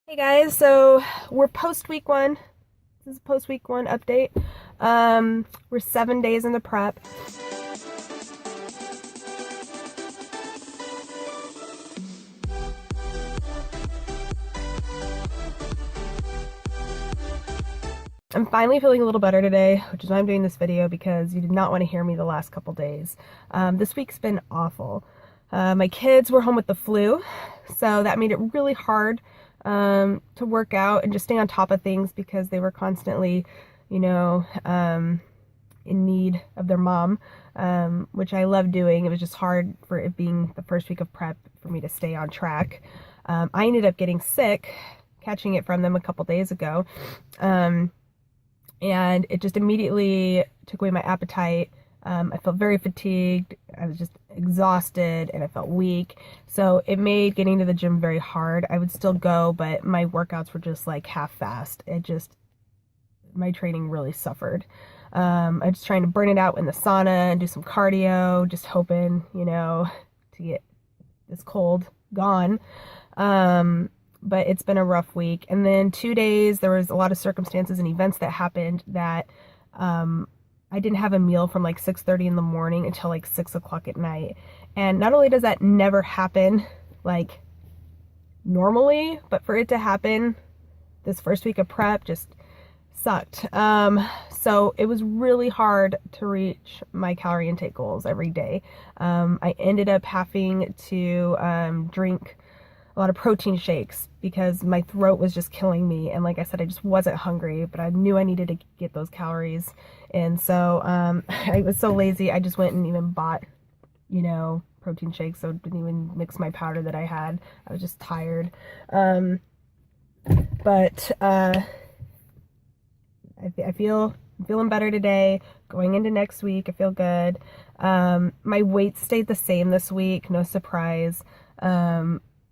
Hey guys, so we're post week one. This is a post week one update. We're 7 days into prep. I'm finally feeling a little better today, which is why I'm doing this video because you did not want to hear me the last couple days. This week's been awful. My kids were home with the flu, so that made it really hard to work out and just stay on top of things because they were constantly, in need of their mom, which I love doing. It was just hard for it being the first week of prep for me to stay on track. I ended up getting sick, catching it from them a couple days ago. And it just immediately took away my appetite. I felt very fatigued. I was just exhausted and I felt weak. So it made getting to the gym very hard. I would still go, but my workouts were just like half-assed. My training really suffered. I was trying to burn it out in the sauna and do some cardio, just hoping, to get this cold gone. But it's been a rough week. And then 2 days, there was a lot of circumstances and events that happened that I didn't have a meal from like 6:30 in the morning until like 6 o'clock at night. And not only does that never happen like normally, but for it to happen this first week of prep just sucked. So it was really hard to reach my calorie intake goals every day. I ended up having to drink a lot of protein shakes because my throat was just killing me, and like I said, I just wasn't hungry, but I knew I needed to get those calories. And so I was so lazy, I just went and even bought protein shakes, so didn't even mix my powder that I had. I was just tired. But I'm feeling better today. Going into next week, I feel good. My weight stayed the same this week, no surprise.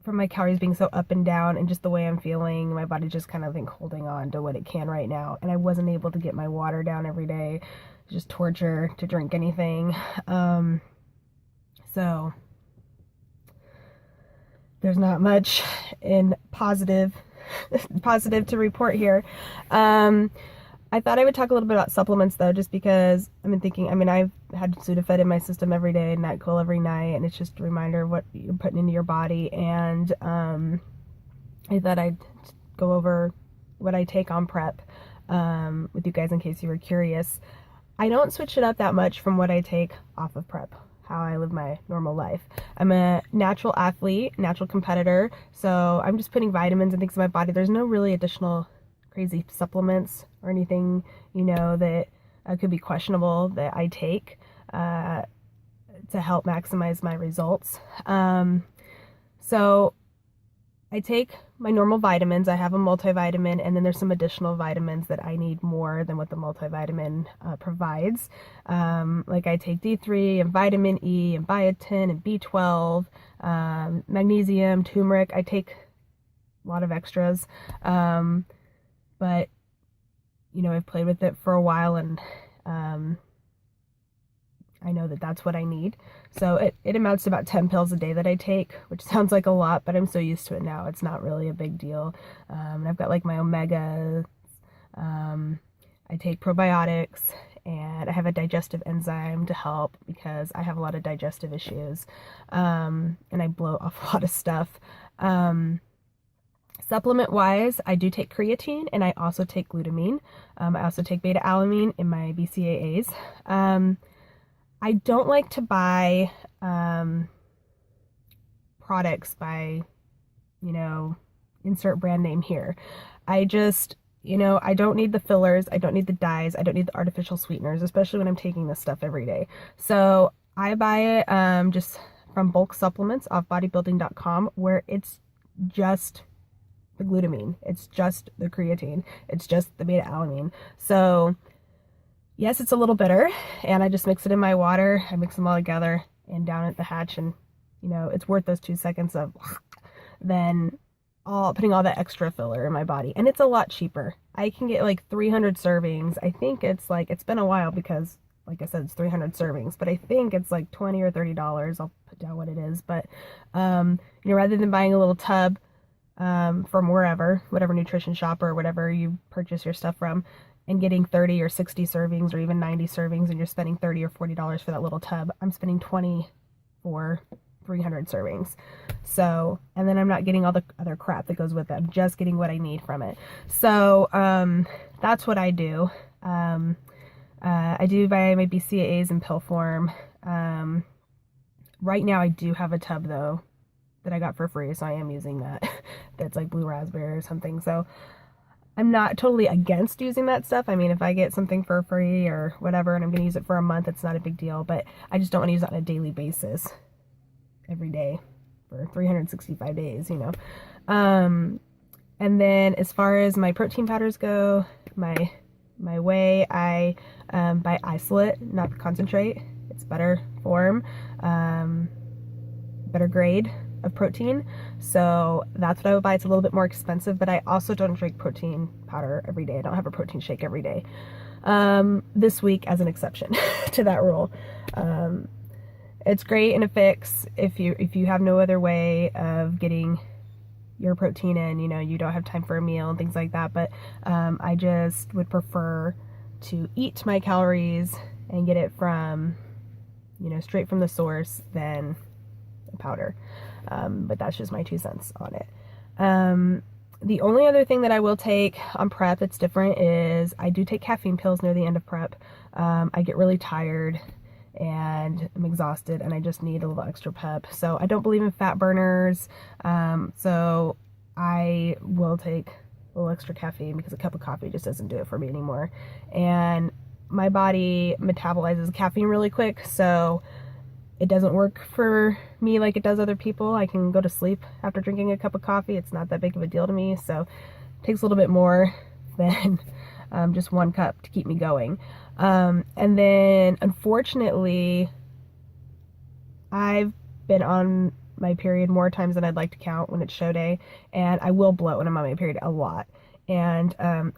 From my calories being so up and down and just the way I'm feeling, my body just kind of holding on to what it can right now. And I wasn't able to get my water down every day. It's just torture to drink anything. So there's not much in positive to report here. I thought I would talk a little bit about supplements though, just because I've been thinking, I've had Sudafed in my system every day and NyQuil every night, and it's just a reminder of what you're putting into your body. And I thought I'd go over what I take on prep with you guys in case you were curious. I don't switch it up that much from what I take off of prep, how I live my normal life. I'm a natural athlete, natural competitor, so I'm just putting vitamins and things in my body. There's no really additional crazy supplements or anything, that could be questionable that I take to help maximize my results. So I take my normal vitamins. I have a multivitamin, and then there's some additional vitamins that I need more than what the multivitamin provides. Like I take D3 and vitamin E and biotin and B12, magnesium, turmeric. I take a lot of extras. But I've played with it for a while, and I know that that's what I need. So it amounts to about 10 pills a day that I take, which sounds like a lot, but I'm so used to it now. It's not really a big deal. And I've got like my omegas. I take probiotics, and I have a digestive enzyme to help because I have a lot of digestive issues. And I bloat off a lot of stuff. Supplement wise, I do take creatine, and I also take glutamine. I also take beta alanine in my BCAAs. I don't like to buy products by, insert brand name here. I just, I don't need the fillers. I don't need the dyes. I don't need the artificial sweeteners, especially when I'm taking this stuff every day. So I buy it just from bulk supplements off bodybuilding.com, where it's just the glutamine, it's just the creatine, it's just the beta alanine. So yes, it's a little bitter, and I just mix it in my water. I mix them all together and down at the hatch, and it's worth those 2 seconds of then putting all that extra filler in my body. And it's a lot cheaper. I can get like 300 servings. I think it's been a while because like I said, it's 300 servings, but I think it's like $20 or $30. I'll put down what it is. But rather than buying a little tub from whatever nutrition shop or whatever you purchase your stuff from, and getting 30 or 60 servings or even 90 servings, and you're spending $30 or $40 for that little tub. I'm spending 20 for 300 servings. So, and then I'm not getting all the other crap that goes with it. I'm just getting what I need from it. So, that's what I do. I do buy my BCAAs in pill form. Right now I do have a tub though that I got for free, so I am using that. That's like blue raspberry or something. So I'm not totally against using that stuff. I mean, if I get something for free or whatever and I'm going to use it for a month, it's not a big deal, but I just don't want to use it on a daily basis every day for 365 days, you know. And then as far as my protein powders go, my whey, I buy isolate, not the concentrate. It's better form, better grade of protein. So that's what I would buy. It's a little bit more expensive, but I also don't drink protein powder every day. I don't have a protein shake every day. This week as an exception to that rule. It's great in a fix if you have no other way of getting your protein in, you know, you don't have time for a meal and things like that, but I just would prefer to eat my calories and get it from, you know, straight from the source than a powder. But that's just my 2 cents on it. The only other thing that I will take on prep that's different is I do take caffeine pills near the end of prep. I get really tired and I'm exhausted and I just need a little extra pep. So I don't believe in fat burners. So I will take a little extra caffeine because a cup of coffee just doesn't do it for me anymore. And my body metabolizes caffeine really quick, so it doesn't work for me like it does other people. I can go to sleep after drinking a cup of coffee. It's not that big of a deal to me, so it takes a little bit more than just 1 cup to keep me going. And then unfortunately, I've been on my period more times than I'd like to count when it's show day, and I will bloat when I'm on my period a lot. And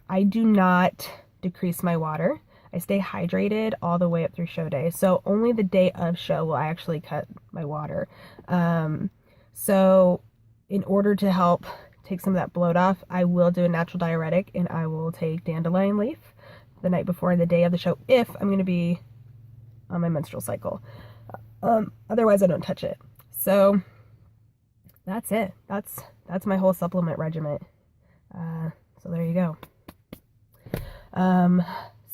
I do not decrease my water. I stay hydrated all the way up through show day. So only the day of show will I actually cut my water. So in order to help take some of that bloat off, I will do a natural diuretic and I will take dandelion leaf the night before the day of the show if I'm going to be on my menstrual cycle. Otherwise I don't touch it. So that's it. That's my whole supplement regimen. So there you go.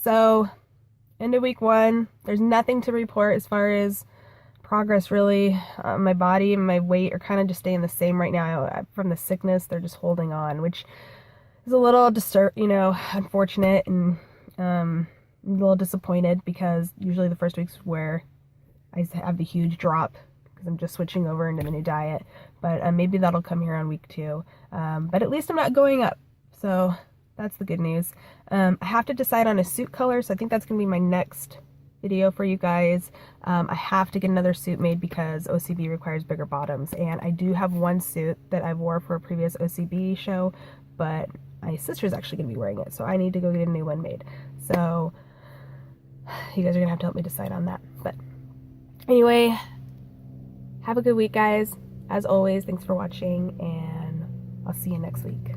So end of week 1, there's nothing to report as far as progress really. My body and my weight are kind of just staying the same right now. From the sickness, they're just holding on, which is a little unfortunate, and I'm a little disappointed because usually the first week's where I have the huge drop because I'm just switching over into the new diet. But maybe that'll come here on week 2. But at least I'm not going up. So that's the good news. I have to decide on a suit color, so I think that's going to be my next video for you guys. I have to get another suit made because OCB requires bigger bottoms, and I do have one suit that I wore for a previous OCB show, but my sister's actually going to be wearing it, so I need to go get a new one made. So you guys are going to have to help me decide on that. But anyway, have a good week, guys. As always, thanks for watching, and I'll see you next week.